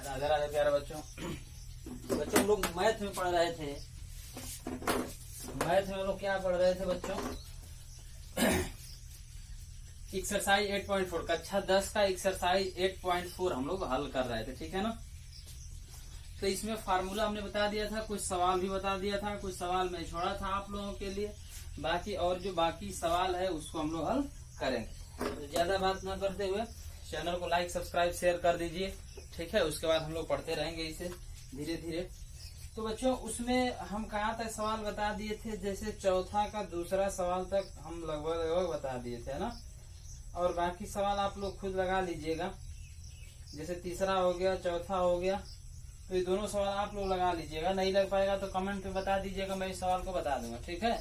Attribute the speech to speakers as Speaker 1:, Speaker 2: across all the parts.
Speaker 1: राधे राधे प्यारे बच्चों। बच्चों हम लोग मैथ में पढ़ रहे थे। मैथ में हम लोग क्या पढ़ रहे थे बच्चों? एक्सरसाइज 8.4 कक्षा 10 का एक्सरसाइज 8.4 हम लोग हल कर रहे थे, ठीक है ना। तो इसमें फार्मूला हमने बता दिया था, कुछ सवाल भी बता दिया था, कुछ सवाल मैं छोड़ा था आप लोगों के लिए। बाकी और जो बाकी सवाल है उसको हम लोग हल करेंगे। तो ज्यादा बात न करते हुए चैनल को लाइक सब्सक्राइब शेयर कर दीजिए, ठीक है। उसके बाद हम लोग पढ़ते रहेंगे इसे धीरे धीरे। तो बच्चों उसमें हम कहाँ तक सवाल बता दिए थे, जैसे चौथा का दूसरा सवाल तक हम लगभग बता दिए थे ना। और बाकी सवाल आप लोग खुद लगा लीजिएगा, जैसे तीसरा हो गया, चौथा हो गया, तो ये दोनों सवाल आप लोग लगा लीजिएगा। नहीं लग पाएगा तो कमेंट पे बता दीजिएगा, मैं इस सवाल को बता दूंगा, ठीक है।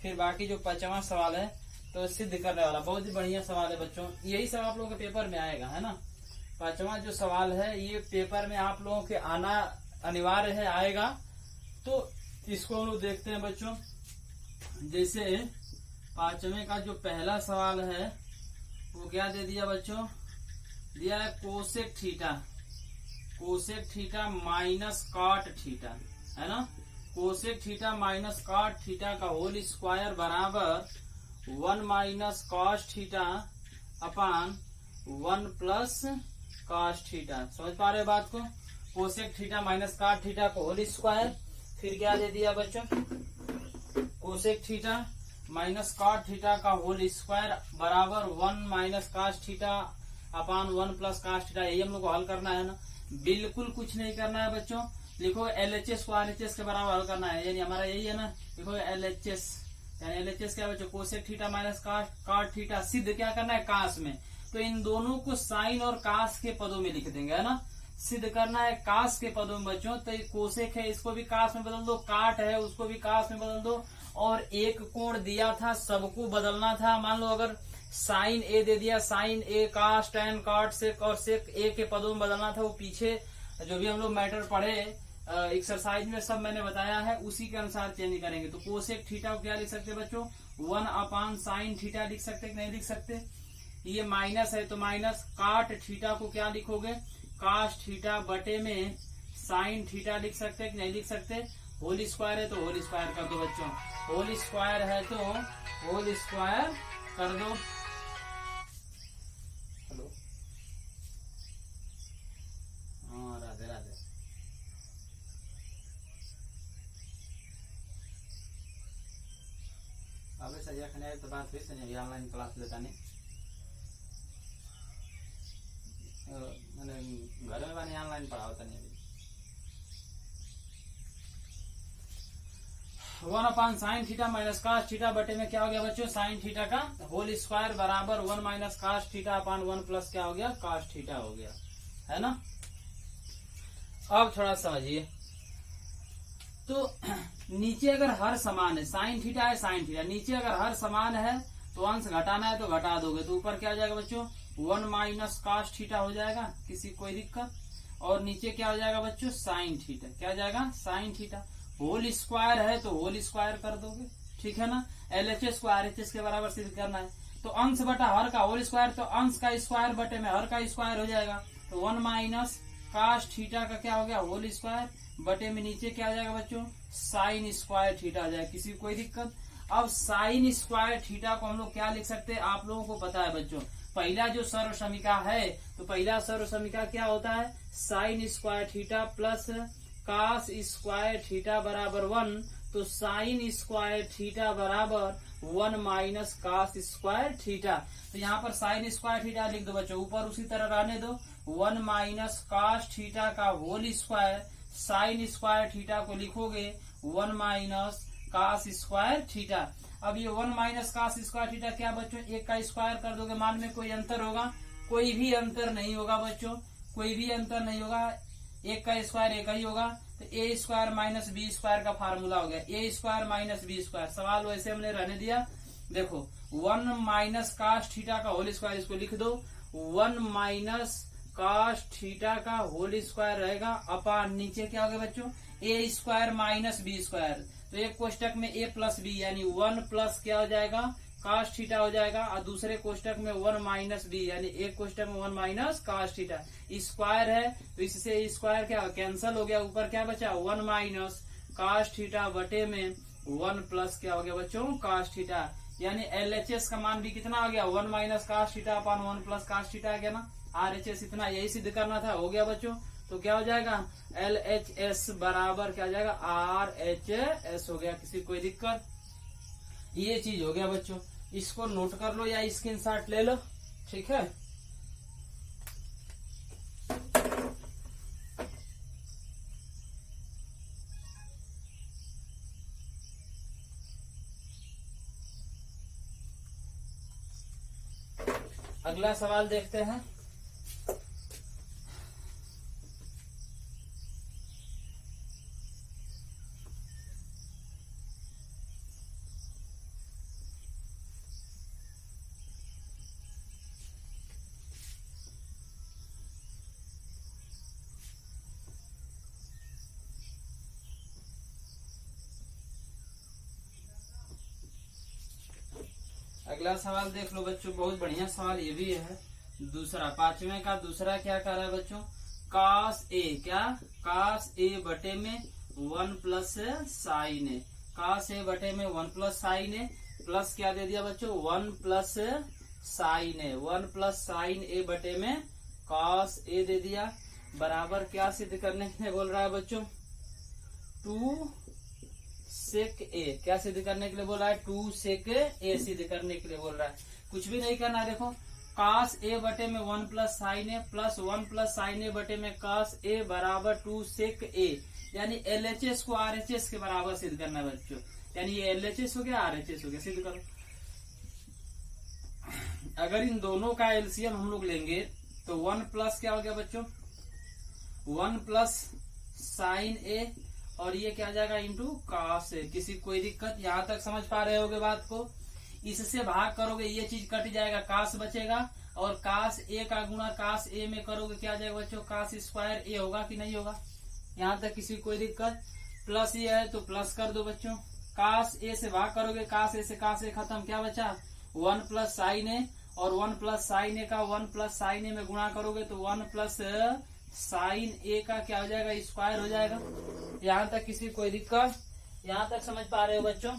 Speaker 1: फिर बाकी जो 5वां सवाल है तो सिद्ध करने वाला बहुत ही बढ़िया सवाल है बच्चों। यही सब आप लोगों के पेपर में आएगा, है ना। 5वां जो सवाल है ये पेपर में आप लोगों के आना अनिवार्य है, आएगा। तो इसको हम लोग देखते हैं बच्चों। जैसे 5वें का जो पहला सवाल है वो क्या दे दिया बच्चों? दिया है cosec theta, cosec theta minus cot theta, है ना। Cosec theta minus cot theta का होल स्क्वायर बराबर 1 minus cos theta upon 1 plus cos theta. समझ पा रहे बात को? Cosec theta minus cot theta को होल स्क्वायर, फिर क्या दे दिया बच्चों? Cosec theta minus cot theta का होल स्क्वायर बराबर 1 minus cos theta upon 1 plus cos theta. यही हम लोग को हल करना है ना। बिल्कुल कुछ नहीं करना है बच्चों। लिखो LHS को RHS के बराबर हल करना है, यानी हमारा यही है ना। लिखो LHS, यानी LHS क्या बच्चों? Cosec theta minus cot theta. सिद्ध क्या करना है? कास में। तो इन दोनों को साइन और कास के पदों में लिख देंगे, है ना। सिद्ध करना है कास के पदों में बच्चों। तो कोसेक है, इसको भी कास में बदल दो। काट है, उसको भी कास में बदल दो। और एक कोण दिया था, सबको बदलना था। मान लो अगर साइन ए दे दिया, साइन ए कास टैन कॉट सेक, और सेक ए के पदों में बदलना था। वो पीछे जो भी हम लोग मैटर पढ़े एक्सरसाइज में सब मैंने बताया है, उसी के अनुसार चेंज करेंगे। तो कोसेक थीटा को क्या लिख सकते बच्चों? 1 अपान साइन थीटा लिख सकते कि नहीं लिख सकते? ये माइनस है तो माइनस। काट थीटा को क्या लिखोगे? कास थीटा बटे में साइन थीटा लिख सकते कि नहीं लिख सकते? होल स्क्वायर है तो होल स्क्वायर कर दो बच्चों। होल स्क्वायर है तो होल स्क्वायर कर दो। हेलो, हाँ राधे राधे। अब सही रखने तो बात हुई नहीं, ऑनलाइन क्लास लेता नहीं मैंने घर में मैंने ऑनलाइन पढ़ा होता नहीं। अभी 1 upon sine theta minus cos theta बटे में क्या हो गया बच्चों? साइन थीटा का होल स्क्वायर बराबर 1 minus cos theta upon 1 plus क्या हो गया? कास थीटा हो गया, है ना। अब थोड़ा समझिए। तो नीचे अगर हर समान है, साइन थीटा है साइन थीटा, नीचे अगर हर समान है तो अंश घटाना है तो घटा दोगे, तो ऊपर क्या हो जाएगा बच्चों? 1 माइनस कास थीटा हो जाएगा, किसी कोई दिक्कत। और नीचे क्या हो जाएगा बच्चों? Sine theta. क्या हो जाएगा? Sine theta. होल स्क्वायर है तो होल स्क्वायर कर दोगे, ठीक है ना। LHS को RHS के बराबर सिद्ध करना है। तो अंश बटा हर का होल स्क्वायर, तो अंश का स्क्वायर बटे में हर का स्क्वायर हो जाएगा। तो 1 माइनस कास थीटा का क्या हो गया? होल स्क्वायर बटे में नीचे क्या आ जाएगा बच्चों? साइन स्क्वायर थीटा आ जाएगा, किसी कोई दिक्कत। अब साइन स्क्वायर थीटा को हम लोग क्या लिख सकते हैं? आप लोगों को पता है बच्चों, पहला जो सर्व समीका है, तो पहला सर्व समीका क्या होता है? Sine square theta plus cos square theta बराबर 1। तो साइन स्क्वायर थीटा बराबर 1 माइनस कास स्क्वायर थीटा। तो यहाँ पर साइन स्क्वायर थीटा लिख दो बच्चों, ऊपर उसी तरह रहने दो। 1 माइनस कास थीटा का whole square, sine square theta को लिखोगे 1 माइनस कास स्क्वायर थीटा। अब ये 1 माइनस कास स्क्वायर थीटा क्या बच्चों? एक का स्क्वायर कर दोगे। मान में कोई अंतर होगा? कोई भी अंतर नहीं होगा बच्चों, कोई भी अंतर नहीं होगा। एक का स्क्वायर एक ही होगा। तो ए स्क्वायर माइनस बी स्क्वायर का फार्मूला हो गया, ए स्क्वायर माइनस बी स्क्वायर। सवाल वैसे हमने रहने दिया। देखो 1 माइनस कास थीटा का होल स्क्वायर, इसको लिख दो 1 माइनस कास थीटा का होल स्क्वायर रहेगा अपान नीचे क्या हो गया बच्चों? ए स्क्वायर माइनस बी स्क्वायर। तो एक कोष्टक में ए प्लस बी, यानी 1 प्लस क्या हो जाएगा? कास थीटा हो जाएगा, और दूसरे कोष्टक में 1 माइनस बी, यानी एक कोष्टक में 1 माइनस कास थीटा। स्क्वायर है तो इससे स्क्वायर क्या कैंसल हो गया, ऊपर क्या बचा 1 माइनस कास थीटा बटे में 1 प्लस क्या हो गया बच्चों कास थीटा। यानी LHS का मान भी कितना आ गया 1 minus cos theta upon 1 plus cos theta आ गया ना। RHS इतना यही सिद्ध करना था, हो गया बच्चों। तो क्या हो जाएगा LHS बराबर क्या हो जाएगा RHS हो गया। किसी कोई दिक्कत, ये चीज हो गया बच्चों। इसको नोट कर लो या स्क्रीनशॉट ले लो, ठीक है। अगला सवाल देखते हैं। अगला सवाल देख लो बच्चों, बहुत बढ़िया सवाल ये भी है। दूसरा 5वें का दूसरा क्या कर रहा है बच्चों, कास ए, क्या कास ए बटे में 1 प्लस साइन ए, कास ए बटे में 1 प्लस साइन ए, प्लस क्या दे दिया बच्चों 1 प्लस साइन ए, 1 प्लस साइन ए बटे में कास ए दे दिया, बराबर क्या सिद्ध करने के लिए बोल रहा है बच्चों 2 सेक ए, क्या सिद्ध करने के लिए बोल रहा है 2 सेक ए सिद्ध करने के लिए बोल रहा है। कुछ भी नहीं करना, देखो कास ए बटे में 1 प्लस साइन ए प्लस 1 प्लस साइन ए बटे में कास ए बराबर 2 सेक ए, यानी LHS को RHS के बराबर सिद्ध करना है बच्चों। यानी ये LHS हो गया RHS हो गया, सिद्ध करो। अगर इन दोनों का LCM हम लोग लेंगे तो 1 प्लस क्या हो गया बच्चों 1 प्लस साइन ए, और ये क्या आ जाएगा इंटू कास ए। किसी कोई दिक्कत, यहाँ तक समझ पा रहे होगे बात को। इससे भाग करोगे ये चीज कट जाएगा, कास बचेगा, और कास ए का गुणा कास ए में करोगे क्या आ जाएगा बच्चों कास स्क्वायर ए होगा कि नहीं होगा। यहाँ तक किसी कोई दिक्कत। प्लस ये है तो प्लस कर दो बच्चों, कास ए से भाग करोगे कास ए से कास ए खत्म, क्या बचा 1 प्लस साइन ए, और 1 प्लस साइन ए का 1 प्लस साइन ए में गुणा करोगे तो 1 प्लस साइन ए का क्या हो जाएगा स्क्वायर हो जाएगा। यहाँ तक किसी कोई दिक्कत, यहाँ तक समझ पा रहे हो बच्चों।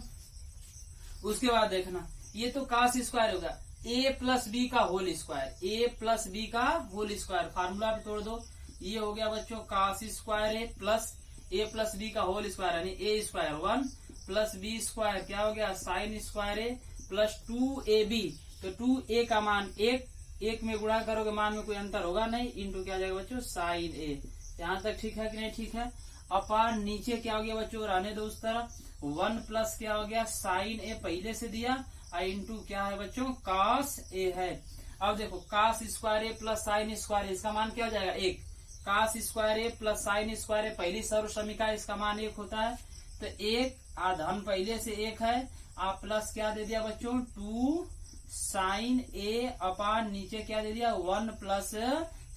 Speaker 1: उसके बाद देखना ये तो कास स्क्वायर होगा a प्लस बी का whole square, a plus b का होल स्क्वायर, फार्मूला पे तोड़ दो, ये हो गया बच्चों cos square a plus a plus b का होल स्क्वायर, यानी a square 1 plus B square क्या हो गया sine square a plus 2ab, तो 2a का मान 1 में गुणा करोगे मान में कोई अंतर होगा नहीं, इंटू क्या जाएगा बच्चों साइन ए। यहाँ तक ठीक है कि नहीं ठीक है। अपान नीचे क्या हो गया बच्चों रहने दो उस तरफ, 1 प्लस क्या हो गया साइन ए पहले से दिया, और इंटू क्या है बच्चों कास ए है। अब देखो कास square a plus sine square ए, इसका मान क्या हो जाएगा 1, कास square a plus sine square ए पहली सर्व समीका, इसका मान 1 होता है, तो 1 आधन पहले से 1 है, आप प्लस क्या दे दिया बच्चों 2 साइन ए अपान नीचे क्या दे दिया 1 प्लस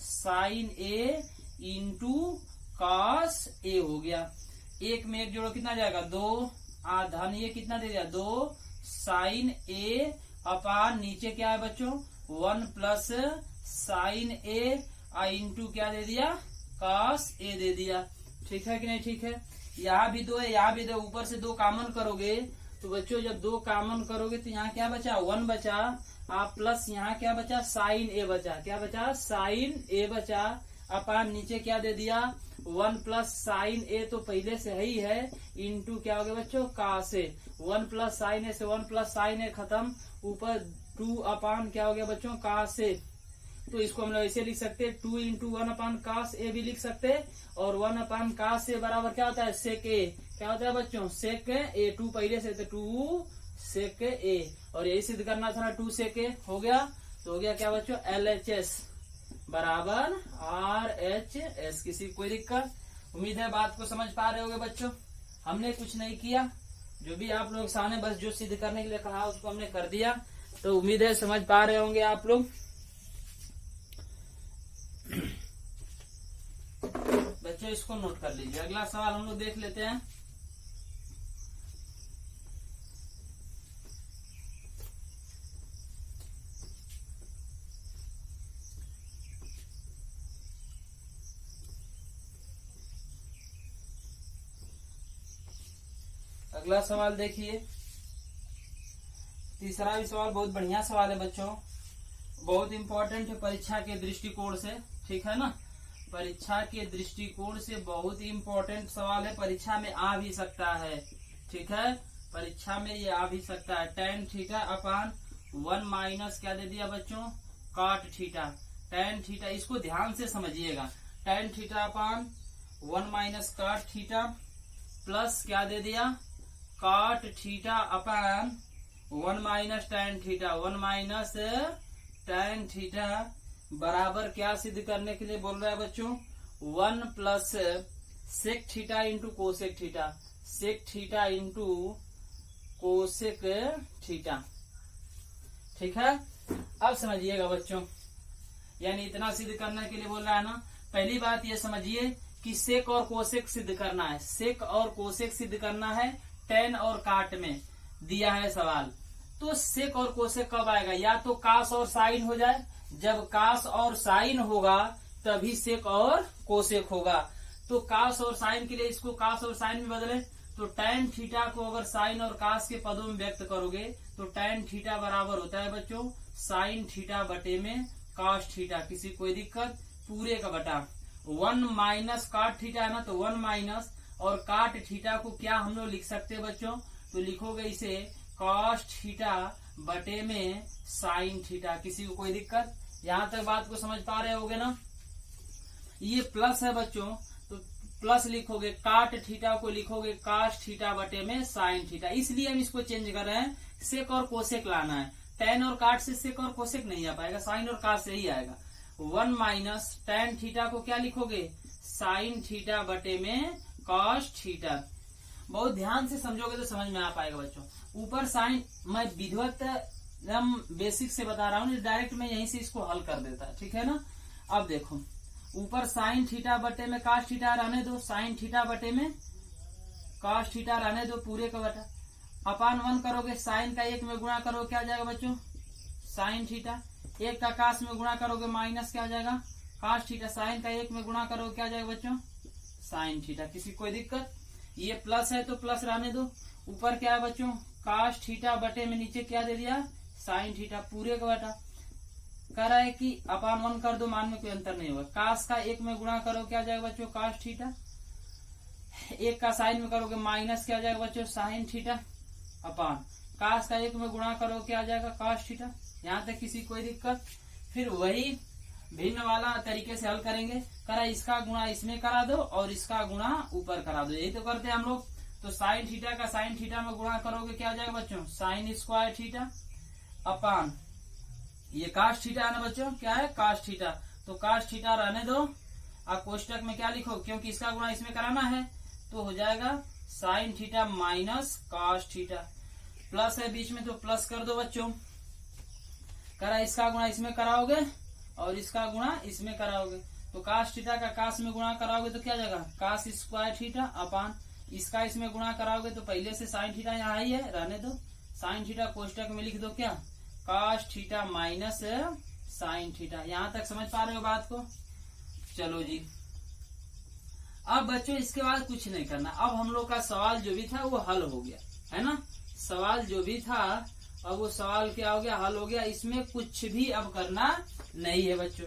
Speaker 1: साइन ए इंटू कास ए हो गया। 1 में 1 जोड़ो कितना जाएगा 2, आधन ये कितना दे दिया 2 साइन ए अपान नीचे क्या है बच्चों 1 प्लस साइन ए इंटू क्या दे दिया कास ए दे दिया। ठीक है कि नहीं ठीक है। यहाँ भी 2 है, यहाँ भी 2, ऊपर से 2 कॉमन करोगे तो बच्चों जब 2 कॉमन करोगे तो यहाँ क्या बचा 1 बचा, आप प्लस यहाँ क्या बचा साइन ए बचा, क्या बचा साइन ए बचा, अपान नीचे क्या दे दिया 1 प्लस साइन ए तो पहले से ही है, इंटू क्या हो गया बच्चों कास ए, 1 प्लस साइन ए से 1 प्लस साइन ए खत्म, ऊपर 2 अपान क्या हो गया बच्चों कास ए। तो इसको हम लोग ऐसे लिख सकते हैं 2 इंटू 1 अपान कास ए भी लिख सकते हैं, और 1 अपान कास ए बराबर क्या होता है सेक ए, क्या होता है बच्चों सेक ए, 2 पहले से तो 2 सेक ए, और यही सिद्ध करना था ना 2 सेक ए हो गया, तो हो गया क्या बच्चों LHS बराबर RHS। किसी कोई दिक्कत, उम्मीद है बात को समझ पा रहे होगे बच्चों। हमने कुछ नहीं किया, जो भी आप लोग सामने बस जो सिद्ध करने के लिए कहा उसको हमने कर दिया, तो उम्मीद है समझ पा रहे होंगे आप लोग। बच्चों इसको नोट कर लीजिए। अगला सवाल हम लोग देख लेते हैं। अगला सवाल देखिए, तीसरा भी सवाल बहुत बढ़िया सवाल है बच्चों, बहुत इंपॉर्टेंट है परीक्षा के दृष्टिकोण से, ठीक है ना। परीक्षा के दृष्टिकोण से बहुत इंपॉर्टेंट सवाल है, परीक्षा में आ भी सकता है, ठीक है, परीक्षा में ये आ भी सकता है। tan थीटा अपान 1 माइनस क्या दे दिया बच्चों, cot थीटा। tan थीटा इसको ध्यान से समझिएगा, tan theta upon 1 minus cot theta plus क्या दे दिया, cot theta upon 1 minus tan theta, 1 minus tan theta बराबर क्या सिद्ध करने के लिए बोल रहा है बच्चों, 1 plus sec theta into cosec theta, sec theta into cosec theta, ठीक है। अब समझिएगा बच्चों, यानी इतना सिद्ध करने के लिए बोल रहा है ना। पहली बात ये समझिए कि सेक और कोसेक सिद्ध करना है, सेक और कोसेक सिद्ध करना है tan और काट में दिया है सवाल। तो सेक और कोसेक कब आएगा, या तो कास और साइन हो जाए, जब कास और साइन होगा तभी सेक और कोसेक होगा। तो कास और साइन के लिए इसको कास और साइन में बदले, तो tan थीटा को अगर साइन और कास के पदों में व्यक्त करोगे तो tan थीटा बराबर होता है बच्चों साइन थीटा बटे में कास थीटा। किसी कोई दिक्कत, पूरे का बटा 1 माइनस काट थीटा है ना, तो 1 माइनस और काट थीटा को क्या हम लोग लिख सकते हैं बच्चों, तो लिखोगे इसे कॉस थीटा बटे में साइन थीटा। किसी को कोई दिक्कत, यहाँ तक बात को समझ पा रहे होगे ना। ये प्लस है बच्चों, तो प्लस लिखोगे, काट थीटा को लिखोगे कास थीटा बटे में साइन थीटा। इसलिए हम इसको चेंज कर रहे हैं, सेक और कोसेक लाना है। tan और काट से सेक और कोसेक नहीं आ पाएगा, साइन और कास से ही आएगा। 1 माइनस tan थीटा को क्या लिखोगे, साइन थीटा बटे में कॉस थीटा। बहुत ध्यान से समझोगे तो समझ में आ पाएगा बच्चों। ऊपर साइन मैं विधिवत हम बेसिक से बता रहा हूँ, डायरेक्ट मैं यहीं से इसको हल कर देता, ठीक है ना। अब देखो, ऊपर साइन थीटा बटे में कास थीटा रहने दो, साइन थीटा बटे में कास थीटा रहने दो, पूरे का बटा अपान 1 करोगे, साइन का 1 में गुणा करोगे क्या आ जाएगा बच्चों, साइन थीटा। 1 का कास में गुणा करोगे माइनस क्या आ जाएगा, कास थीटा। साइन का 1 में गुणा करोगे क्या आ जाएगा बच्चों, साइन थीटा। किसी कोई दिक्कत, ये प्लस है तो प्लस रहने दो। ऊपर क्या है बच्चों, कास थीटा बटे में नीचे क्या दे दिया, साइन थीटा, पूरे का बटा। कह रहा है कि अपान 1 कर दो, मान में कोई अंतर नहीं होगा। कास का 1 में गुणा करो क्या आ जाएगा बच्चों, कास थीटा। 1 का साइन में करोगे माइनस क्या आ जाएगा बच्चों, साइन थीटा अपान कास का 1 में गुणा करो क्या आ जाएगा, कास थीटा। यहाँ तक किसी कोई दिक्कत। फिर वही भिन्न वाला तरीके से हल करेंगे। करा इसका गुणा इसमें करा दो और इसका गुणा ऊपर करा दो, यही तो करते हैं हम लोग। तो साइन थीटा का साइन थीटा में गुणा करोगे क्या आ जाएगा बच्चों, साइन स्क्वायर थीटा अपान ये कास थीटा है ना बच्चों, क्या है कास थीटा। तो कास थीटा रहने दो, आप कोष्टक में क्या लिखो, क्योंकि इसका गुणा इसमें कराना है तो हो जाएगा sine theta minus cos theta. Plus है बीच में तो प्लस कर दो बच्चों। करा इसका गुणा इसमें कराओगे और इसका गुणा इसमें कराओगे, तो कास थीटा का कास में गुणा कराओगे तो क्या जाएगा, कास स्क्वायर थीटा अपान इसका इसमें गुणा कराओगे तो पहले से साइन थीटा यहाँ ही है, रहने दो। साइन थीटा कोष्टक में लिख दो क्या, cos theta minus sine theta. यहाँ तक समझ पा रहे हो बात को। चलो जी, अब बच्चों इसके बाद कुछ नहीं करना। अब हम लोग का सवाल जो भी था वो हल हो गया है ना। सवाल जो भी था अब वो सवाल क्या हो गया, हल हो गया। इसमें कुछ भी अब करना नहीं है बच्चों।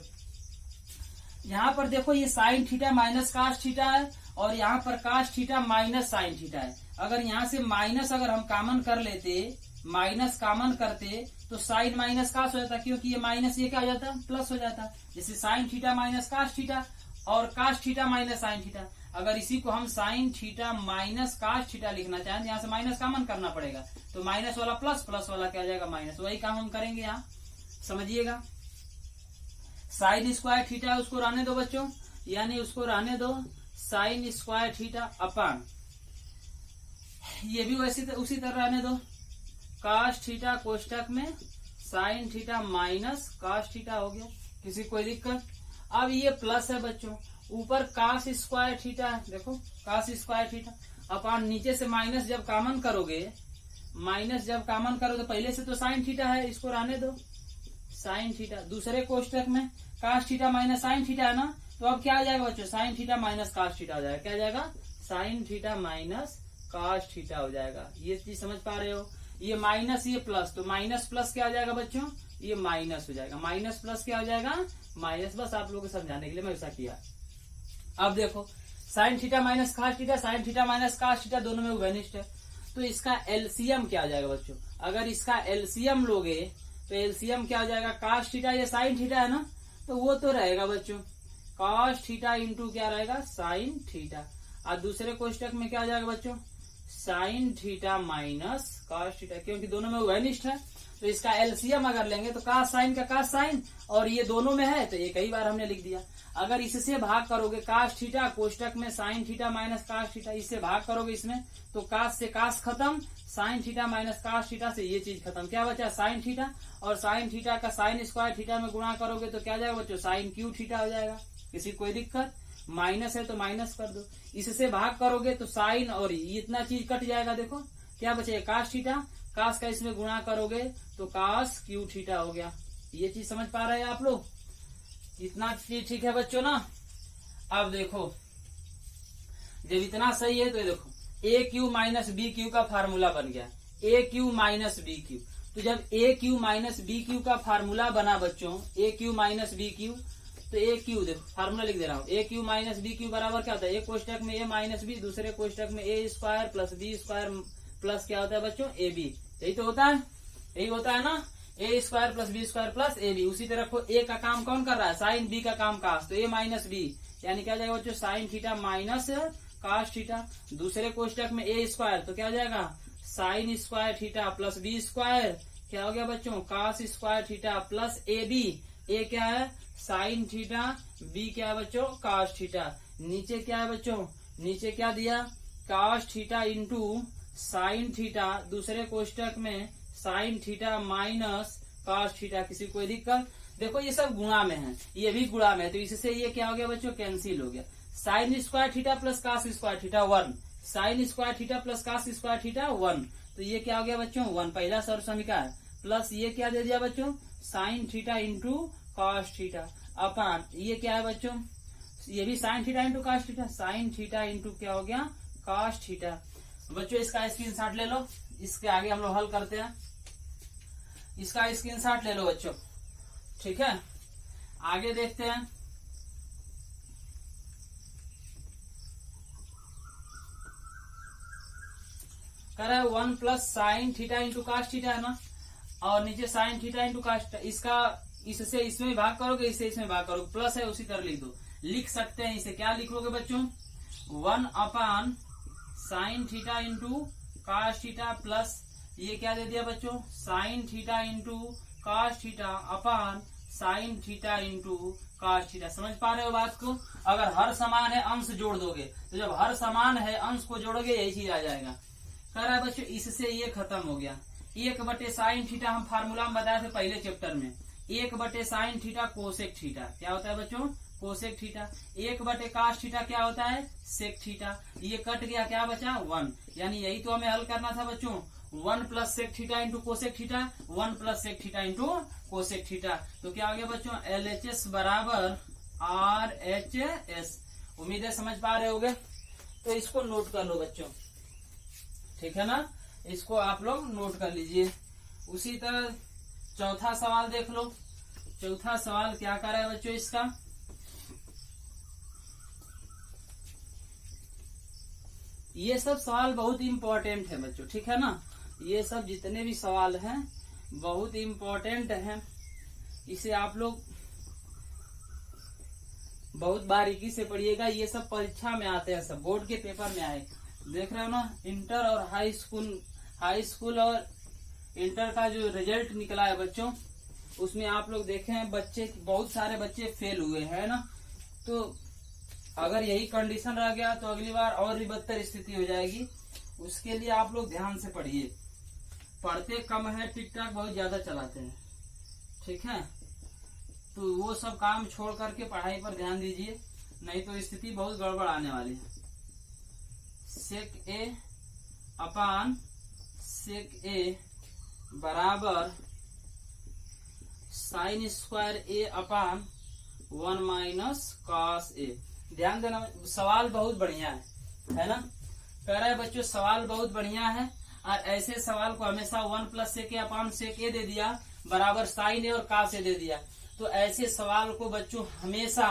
Speaker 1: यहाँ पर देखो ये sine theta minus cos theta है और यहाँ पर cos theta minus sine theta है। अगर यहाँ से माइनस अगर हम कॉमन कर लेते, माइनस कॉमन करते तो साइन माइनस कास हो जाता, क्योंकि ये माइनस ये क्या हो जाता, प्लस हो जाता। जैसे sine theta minus cos theta और cos theta minus sine theta. अगर इसी को हम sine theta minus cos theta लिखना चाहें तो यहाँ से माइनस कॉमन करना पड़ेगा, तो माइनस वाला प्लस, प्लस वाला क्या आ जाएगा माइनस। वही काम हम करेंगे यहाँ, समझिएगा। साइन स्क्वायर थीटा है उसको रहने दो बच्चों, यानी उसको रहने दो साइन स्क्वायर थीटा अपान ये भी वैसे उसी तरह रहने दो कास थीटा कोष्टक में sine theta minus cos theta हो गया। किसी कोई दिक्कत। अब ये प्लस है बच्चों, ऊपर कास स्क्वायर थीटा है, देखो कास स्क्वायर थीटा अपान नीचे से माइनस जब कॉमन करोगे, माइनस जब कॉमन करो तो पहले से तो साइन थीटा है, इसको रहने दो साइन थीटा। दूसरे कोष्टक में cos theta minus sine theta है ना, तो अब क्या आ जाएगा बच्चों, sine theta minus cos theta आ जाएगा। क्या आ जाएगा, sine theta minus cos theta हो जाएगा। ये चीज समझ पा रहे हो? ये माइनस ये प्लस, तो माइनस प्लस क्या हो जाएगा बच्चों? ये माइनस हो जाएगा। माइनस प्लस क्या हो जाएगा? माइनस। बस आप लोगों को समझाने के लिए मैं ऐसा किया। अब देखो sign theta minus cos theta, sign theta minus cos theta दोनों में वेनिस्ट है, तो इसका एलसीएम क्या हो जाएगा बच्चों? अगर इसका एलसीएम लोगे तो एलसीएम क्या हो जाएगा? cos थीटा, ये साइन थीटा है ना, तो वो तो रहेगा बच्चों cos थीटा इंटू क्या रहेगा? Sine theta. और दूसरे कोष्टक में क्या हो जाएगा बच्चों? Sine theta minus cos theta, क्योंकि दोनों में वेनिस्ट है, तो इसका एलसीएम अगर लेंगे तो cos साइन का cos साइन, और ये दोनों में है तो एक ही बार हमने लिख दिया। अगर इससे भाग करोगे cos थीटा, कोष्टक में sine theta minus cos theta, इससे भाग करोगे इसमें तो cos से cos खत्म, sign theta minus cos theta से ये चीज खत्म। क्या बचा? साइन थीटा, और साइन थीटा का साइन स्क्वायर थीटा में गुणा करोगे तो क्या जाएगा बच्चों? साइन क्यू थीटा हो जाएगा। किसी कोई दिक्कत? माइनस है तो माइनस कर दो। इससे भाग करोगे तो साइन और इतना चीज कट जाएगा। देखो क्या बचेगा? cos थीटा, cos का इसमें गुणा करोगे तो cos क्यू थीटा हो गया। ये चीज समझ पा रहे हैं आप लोग? इतना चीज ठीक है बच्चों ना? अब देखो जब इतना सही है तो देखो ए क्यू माइनस बी क्यू का फार्मूला बन गया। ए क्यू माइनस बी क्यू, तो जब ए क्यू माइनस बी क्यू का फार्मूला बना बच्चों, ए क्यू माइनस बी क्यू, तो ए क्यू देखो फार्मूला लिख दे रहा हूँ। ए क्यू माइनस बी क्यू बराबर क्या होता है? एक कोष्टक में ए माइनस बी, दूसरे कोष्टक में A square plus B square plus क्या होता है बच्चों? A B. यही तो होता है, यही होता है ना? A square plus B square plus A B. उसी तरह को ए का काम कौन कर रहा है? साइन। बी का काम cos, तो ए माइनस बी यानी क्या जाएगा बच्चों? Sine theta minus cos theta. दूसरे कोष्टक में ए स्क्वायर, तो क्या हो जाएगा? Sine square theta plus B square, क्या हो गया बच्चों? cos square theta plus A B. A क्या है? साइन थीटा, बी क्या है बच्चों? cos theta. नीचे क्या है बच्चों? नीचे क्या दिया? cos theta into sine theta, दूसरे कोष्टक में sine theta minus cos theta. किसी को कोई दिक्कत? देखो ये सब गुणा में है, ये भी गुणा में है, तो इससे ये क्या हो गया बच्चों? कैंसिल हो गया। Sign square theta plus cos square theta 1, sign square theta plus cos square theta 1, तो ये क्या हो गया बच्चों? 1 पहला सर्व समीकरण है। प्लस ये क्या दे दिया बच्चों? Sine theta into cos theta upon ये क्या है बच्चों? ये भी sine theta into cos theta, sine theta into क्या हो गया? cos theta. बच्चों इसका स्क्रीनशॉट ले लो, इसके आगे हम लोग हल करते हैं। इसका स्क्रीनशॉट ले लो बच्चों, ठीक है? आगे देखते हैं। कह रहा है 1 plus sine theta into cos theta है ना, और नीचे sine theta into cos theta. इसका इससे इसमें भाग करोगे, इससे इसमें भाग करोगे, प्लस है उसी तरह लिख दो। लिख सकते हैं इसे, क्या लिख लोगे बच्चों? 1 upon sine theta into cos theta plus ये क्या दे दिया बच्चों? Sine theta into cos theta upon sine theta into cos theta. समझ पा रहे हो बात को? अगर हर समान है अंश जोड़ दोगे, तो जब हर समान है अंश को जोड़ोगे यही चीज आ जाएगा। कह रहा है बच्चों इससे ये खत्म हो गया। 1 साइन थीटा हम फार्मूला में बताए थे पहले चैप्टर में। 1 साइन थीटा कोसेक थीटा क्या होता है बच्चों? Cosec theta. 1 cos थीटा क्या होता है? Sec theta. ये कट गया, क्या बचा? 1। यानी यही तो हमें हल करना था बच्चों। 1 plus sec theta into cosec theta, 1 plus sec theta into cosec theta. तो क्या हो गया बच्चों? LHS बराबर RHS। उम्मीद है समझ पा रहे होगे, तो इसको नोट कर लो बच्चों, ठीक है ना? इसको आप लोग नोट कर लीजिए। उसी तरह चौथा सवाल देख लो। चौथा सवाल क्या कर रहा है बच्चों? इसका ये सब सवाल बहुत इम्पोर्टेंट है बच्चों, ठीक है ना? ये सब जितने भी सवाल हैं बहुत इम्पोर्टेंट हैं। इसे आप लोग बहुत बारीकी से पढ़िएगा। ये सब परीक्षा में आते हैं, सब बोर्ड के पेपर में आए। देख रहे हो ना, इंटर और हाई स्कूल और इंटर का जो रिजल्ट निकला है बच्चों, उसमें आप लोग देखे हैं बच्चे, बहुत सारे बच्चे फेल हुए हैं ना। तो अगर यही कंडीशन रह गया तो अगली बार और भी बदतर स्थिति हो जाएगी। उसके लिए आप लोग ध्यान से पढ़िए। पढ़ते कम है, टिकटॉक बहुत ज्यादा चलाते हैं, ठीक है? तो वो सब काम छोड़ करके पढ़ाई पर ध्यान दीजिए, नहीं तो स्थिति बहुत गड़बड़ आने वाली है। सेक ए अपान सेक ए बराबर sine square A upon 1 minus cos A. ध्यान देना, सवाल बहुत बढ़िया है ना? कह रहा है बच्चों सवाल बहुत बढ़िया है, और ऐसे सवाल को हमेशा 1 प्लस सेक ए अपान सेक ए दे दिया बराबर साइन ए और कास ए दे दिया। तो ऐसे सवाल को बच्चों हमेशा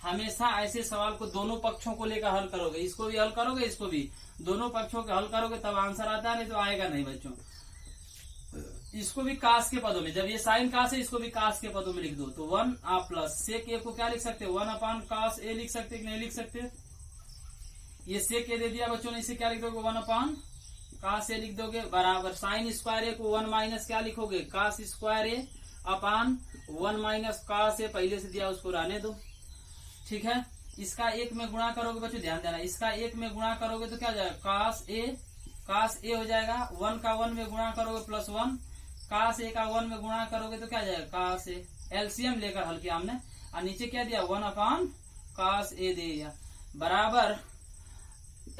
Speaker 1: हमेशा ऐसे सवाल को दोनों पक्षों को लेकर हल करोगे, इसको भी हल करोगे, इसको भी, दोनों पक्षों के हल करोगे तब आंसर आता है, नहीं तो आएगा नहीं बच्चों। इसको भी कास के पदों में, जब ये साइन कास है इसको भी कास के पदों में लिख दो। तो 1 आ प्लस सेक ए को क्या लिख सकते हो, 1 अपान कास ए लिख सकते कि नहीं लिख सकते। ये सेक ए दे दिया बच्चों ने, इसे क्या लिख दोगे, 1 अपान कास ए लिख दोगे बराबर साइन स्क्वायर ए को 1 माइनस क्या लिखोगे, कास स्क्वायर ए अपान 1 माइनस कास ए, पहले से दिया उसको रहने दो। ठीक है, इसका एक में गुणा करोगे बच्चों, ध्यान देना, इसका एक में गुणा करोगे तो क्या हो जाएगा, कास ए हो जाएगा। 1 का 1 में गुणा करोगे प्लस 1, कास ए का 1 में गुणा करोगे तो क्या हो जाएगा, कास ए। एलसीएम लेकर हल किया हमने, और नीचे क्या दिया, 1 अपान कास ए दे दिया बराबर।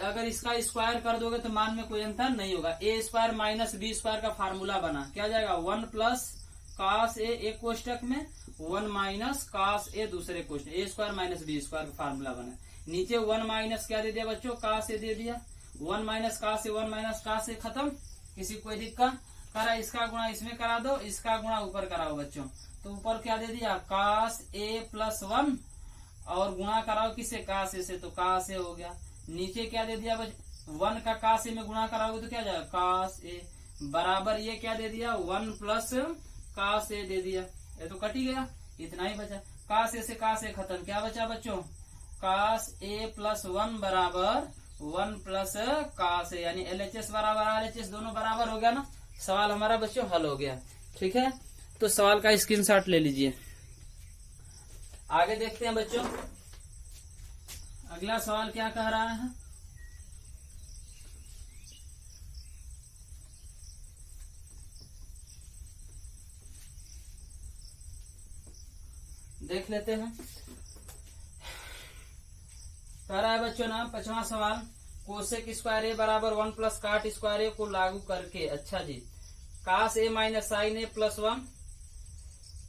Speaker 1: अगर इसका स्क्वायर कर दोगे तो मान में कोई अंतर नहीं होगा। ए स्क्वायर माइनस बी स्क्वायर का फार्मूला बना, क्या हो जाएगा, 1 प्लस कास ए एक कोष्टक में, 1 माइनस कास ए दूसरे कोष्टक, ए स्क्वायर माइनस बी स्क्वायर का फार्मूला बना। नीचे 1 माइनस क्या दे दिया बच्चों, कास ए दे दिया, 1 माइनस कास ए, 1 माइनस कास ए खत्म। किसी कोई दिक्कत करा, इसका गुणा इसमें करा दो, इसका गुणा ऊपर कराओ बच्चों। तो ऊपर क्या दे दिया, कास ए प्लस 1, और गुणा कराओ किससे, कास ए से, तो कास ए हो गया। नीचे क्या दे दिया बच्चों, 1 का कास ए में गुणा कराओगे तो क्या जाएगा, कास ए बराबर ये क्या दे दिया, 1 प्लस कास ए दे दिया। ये तो कट ही गया, इतना ही बचा। कास ए से कास ए खत्म, क्या बचा बच्चों, कास ए प्लस 1 बराबर 1 प्लस कास ए, यानी LHS बराबर RHS दोनों बराबर हो गया ना। सवाल हमारा बच्चों हल हो गया। ठीक है, तो सवाल का स्क्रीनशॉट ले लीजिए। आगे देखते हैं बच्चों, अगला सवाल क्या कह रहा है। देख लेते हैं। कह रहा है बच्चों ना 5वां सवाल, कोसेक स्क्वायर ए बराबर 1 प्लस काट स्क्वायर ए को लागू करके, अच्छा जी, कास ए माइनस साइन ए प्लस 1,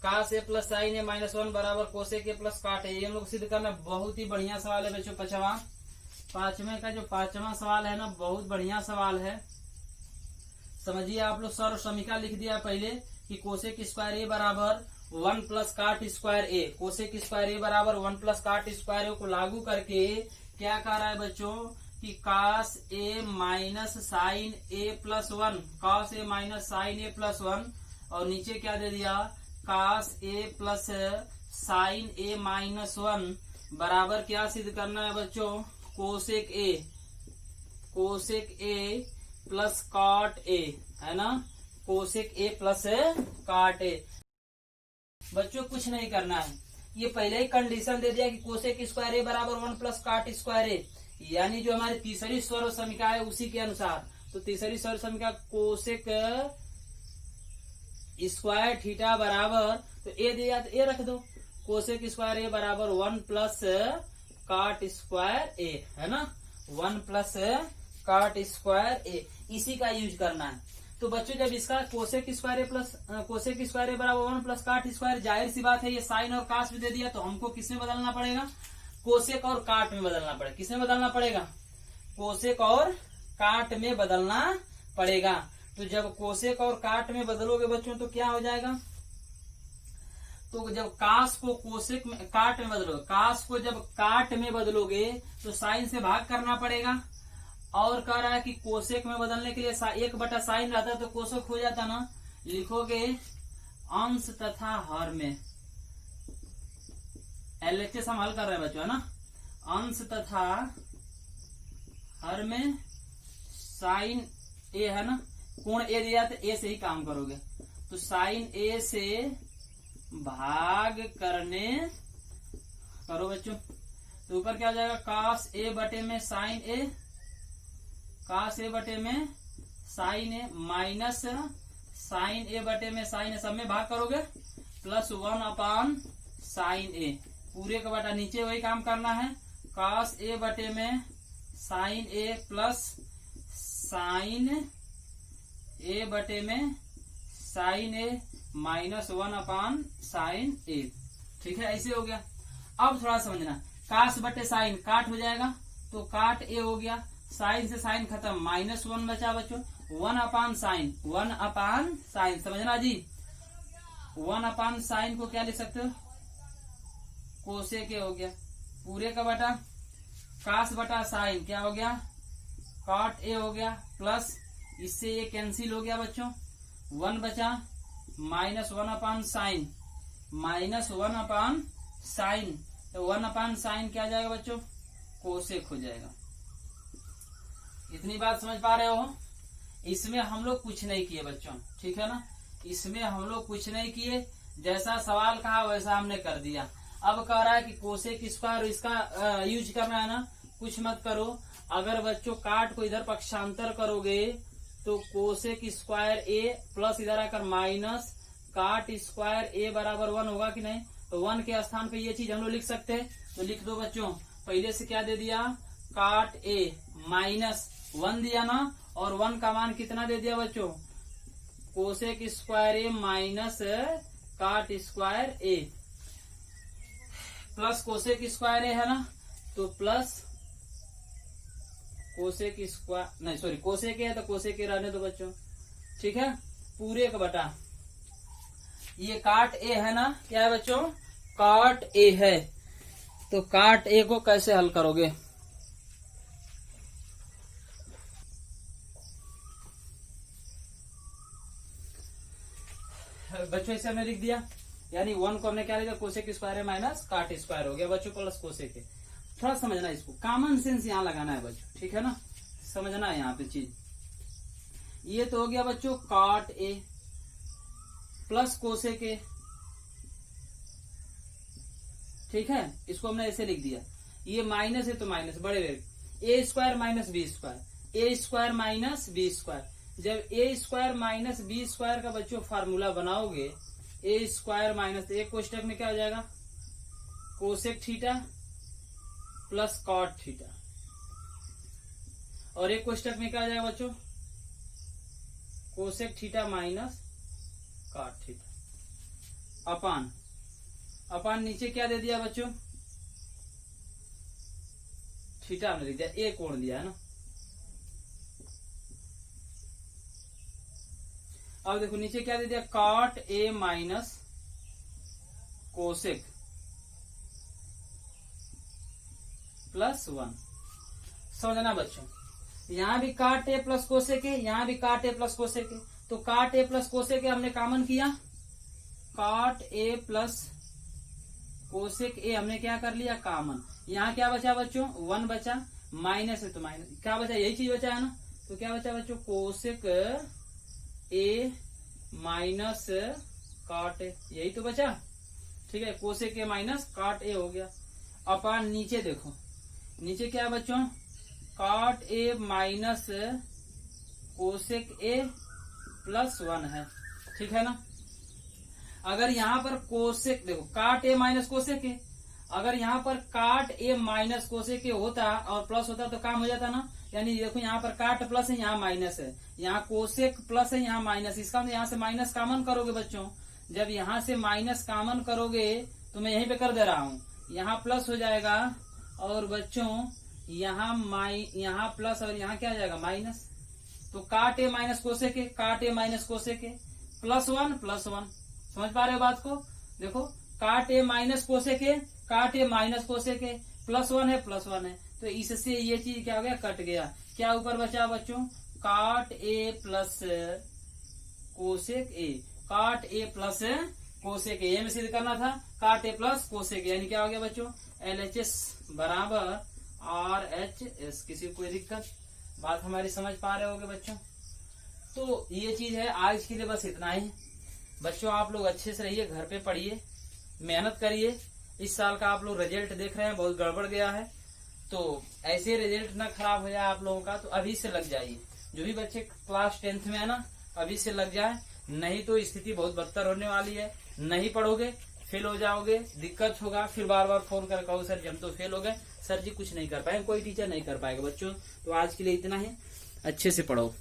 Speaker 1: कास ए प्लस साइन ए माइनस 1 बराबर कोसेक ए प्लस काट ए, ये हम लोग सिद्ध करना। बहुत ही बढ़िया सवाल है बच्चों। 5वें का जो 5वां सवाल है ना, बहुत बढ़िया सवाल है। समझिए, आप लोग सर्व समीकरण लिख दिया पहले कि कोसेक स्क्वायर ए बराबर 1 प्लस काट स्क्वायर ए, कोसेक स्क्वायर ए बराबर 1 प्लस काट स्क्वायर ए को लागू करके क्या कह रहा है बच्चों कि कास ए माइनस साइन ए प्लस 1, कास ए माइनस साइन ए प्लस 1, और नीचे क्या दे दिया, कास ए प्लस साइन ए माइनस 1 बराबर क्या सिद्ध करना है बच्चों, कोसेक ए प्लस काट ए, है ना, कोसेक ए प्लस काट ए। बच्चों कुछ नहीं करना है, ये पहले ही कंडीशन दे दिया कि कोसेक स्क्वायर ए बराबर 1 प्लस काट स्क्वायर ए, यानी जो हमारी तीसरी सर्व समीकरण है उसी के अनुसार। तो तीसरी सर्व समीकरण कोसेक स्क्वायर थीटा बराबर, तो ए दिया तो ए रख दो, कोसेक स्क्वायर ए बराबर 1 प्लस काट स्क्वायर ए, है ना, 1 प्लस काट स्क्वायर ए, इसी का यूज करना है। तो बच्चों जब इसका कोसेक स्क्वायर ए बराबर 1 प्लस काट स्क्वायर, जाहिर सी बात है ये साइन और कास भी दे दिया, तो हमको किसमें बदलना पड़ेगा, कोसेक और काट में बदलना पड़ेगा। किसमें बदलना पड़ेगा, कोसेक और काट में बदलना पड़ेगा। तो जब कोसेक और काट में बदलोगे बच्चों तो क्या हो जाएगा, तो जब कास को कोसेक में काट में बदलोगे, कास को जब काट में बदलोगे तो साइन से भाग करना पड़ेगा। और कह रहा है कि कोसेक में बदलने के लिए 1 बटा साइन रहता तो कोसेक हो जाता ना, लिखोगे अंश तथा हर में, LHS हम हल कर रहे हैं बच्चों, है ना, अंश तथा हर में साइन ए, है ना, कोण ए दिया तो ए से ही काम करोगे, तो साइन ए से भाग करने करो बच्चों। तो ऊपर क्या हो जाएगा, कास ए बटे में साइन ए, कास ए बटे में साइन ए माइनस साइन ए बटे में साइन ए, सब में भाग करोगे, प्लस 1 अपान साइन ए, पूरे का बटा नीचे वही काम करना है, कास ए बटे में साइन ए प्लस साइन ए बटे में साइन ए माइनस 1 अपान साइन ए। ठीक है, ऐसे हो गया। अब थोड़ा समझना, कास बटे साइन काट हो जाएगा, तो काट ए हो गया, साइन से साइन खत्म, -1 बचा बच्चों, 1/sin, 1/sin, समझना जी। 1/sin को क्या लिख सकते हो, कोसेक हो गया, पूरे का बटा कास बटा साइन क्या हो गया, कॉट ए हो गया, प्लस इससे ये कैंसिल हो गया बच्चों, 1 बचा, -1/sin, -1/sin, तो 1/sin क्या जाएगा बच्चों, कोसेक हो जाएगा। इतनी बात समझ पा रहे हो। इसमें हम लोग कुछ नहीं किए बच्चों, ठीक है ना, इसमें हम लोग कुछ नहीं किए, जैसा सवाल कहा वैसा हमने कर दिया। अब कह रहा है कि कोसेक स्क्वायर इसका यूज करना है ना, कुछ मत करो। अगर बच्चों काट को इधर पक्षांतर करोगे तो कोसेक स्क्वायर ए प्लस इधर आकर माइनस काट स्क्वायर ए बराबर 1 होगा कि नहीं, तो 1 के स्थान पे ये चीज हम लोग लिख सकते हैं, तो लिख दो बच्चों। पहले से क्या दे दिया, काट ए -1 दिया ना, और 1 का मान कितना दे दिया बच्चों, कोसेक स्क्वायर ए माइनस काट square a, plus cosec square ए है ना, तो प्लस कोसेक स्क्वायर नहीं सॉरी कोसेक ए है तो कोसेक ए रहने दो बच्चों, ठीक है, पूरे का बटा ये काट ए है ना, क्या है बच्चों, काट ए है, तो काट ए को कैसे हल करोगे, बच्चों इसे हमने लिख दिया, यानी 1 को हमने क्या लिखा, कोसेक स्क्वायर है माइनस काट स्क्वायर हो गया बच्चों, प्लस कोसेक है। थोड़ा समझना इसको, कॉमन सेंस यहाँ लगाना है बच्चों, ठीक है ना, समझना है यहाँ पे चीज। ये तो हो गया बच्चों काट ए प्लस कोसेक ए, ठीक है, इसको हमने ऐसे लिख दिया, ये माइनस है तो माइनस बड़े ए स्क्वायर माइनस बी स्क्वायर, ए स्क्वायर माइनस बी स्क्वायर, जब ए स्क्वायर माइनस बी स्क्वायर का बच्चों फार्मूला बनाओगे, ए स्क्वायर माइनस एक कोष्टक में क्या हो जाएगा, cosec theta plus cot theta, और एक कोष्टक में क्या हो जाएगा बच्चों, cosec theta minus cot theta, upon नीचे क्या दे दिया बच्चों, थीटा हमने लिख दिया, ए कोण दिया है ना। अब देखो नीचे क्या दे दिया, कॉट ए माइनस कोसेक +1, समझना बच्चों, यहाँ भी काट ए प्लस कोसेक है, यहाँ भी काट ए प्लस कोसेक है, तो काट ए प्लस कोसेक हमने कॉमन किया, काट ए प्लस कोसेक ए हमने क्या कर लिया कॉमन, यहाँ क्या बचा बच्चों, 1 बचा, माइनस है तो माइनस क्या बचा, यही चीज बचा है ना, तो क्या बचा बच्चों, कोसेक ए माइनस काट ए, यही तो बचा, ठीक है, कोसेक ए माइनस काट ए हो गया। अपान नीचे देखो, नीचे क्या है बच्चों, काट ए माइनस कोसेक ए +1 है, ठीक है ना। अगर यहाँ पर कोसेक देखो, काट ए माइनस कोसेक ए, अगर यहाँ पर काट ए माइनस कोसेक ए होता और प्लस होता तो काम हो जाता ना, यानी देखो यहाँ पर काट प्लस है, यहाँ माइनस है, यहाँ कोसेक प्लस है, यहाँ माइनस, इसका मतलब यहाँ से माइनस कॉमन करोगे बच्चों, जब यहाँ से माइनस कॉमन करोगे तो मैं यहीं पे कर दे रहा हूँ, यहाँ प्लस हो जाएगा, और बच्चों यहाँ प्लस और यहाँ क्या आ जाएगा माइनस, तो काट ए माइनस कोसेक ए, काट ए माइनस कोसेक ए +1, समझ पा रहे हो बात को, देखो काट ए माइनस कोसेक ए, काट ए माइनस कोसेक ए, +1 है, तो इससे ये चीज क्या हो गया, कट गया, क्या ऊपर बचा बच्चों, काट ए प्लस कोसेक ए, काट ए प्लस कोसेक ए, ये में सिद्ध करना था, काट ए प्लस कोसेक ए, यानी क्या हो गया बच्चों, LHS बराबर RHS, किसी को कोई दिक्कत, बात हमारी समझ पा रहे होगे बच्चों। तो ये चीज है, आज के लिए बस इतना ही बच्चों, आप लोग अच्छे से रहिए, घर पे पढ़िए, मेहनत करिए, इस साल का आप लोग रिजल्ट देख रहे हैं बहुत गड़बड़ गया है, तो ऐसे रिजल्ट ना खराब हो जाए आप लोगों का, तो अभी से लग जाइए, जो भी बच्चे क्लास 10th में है ना अभी से लग जाए, नहीं तो स्थिति बहुत बदतर होने वाली है, नहीं पढ़ोगे फेल हो जाओगे, दिक्कत होगा, फिर बार बार फोन कर कहो सर हम तो फेल हो गए, सर जी कुछ नहीं कर पाएंगे, कोई टीचर नहीं कर पाएगा बच्चों। तो आज के लिए इतना ही, अच्छे से पढ़ो।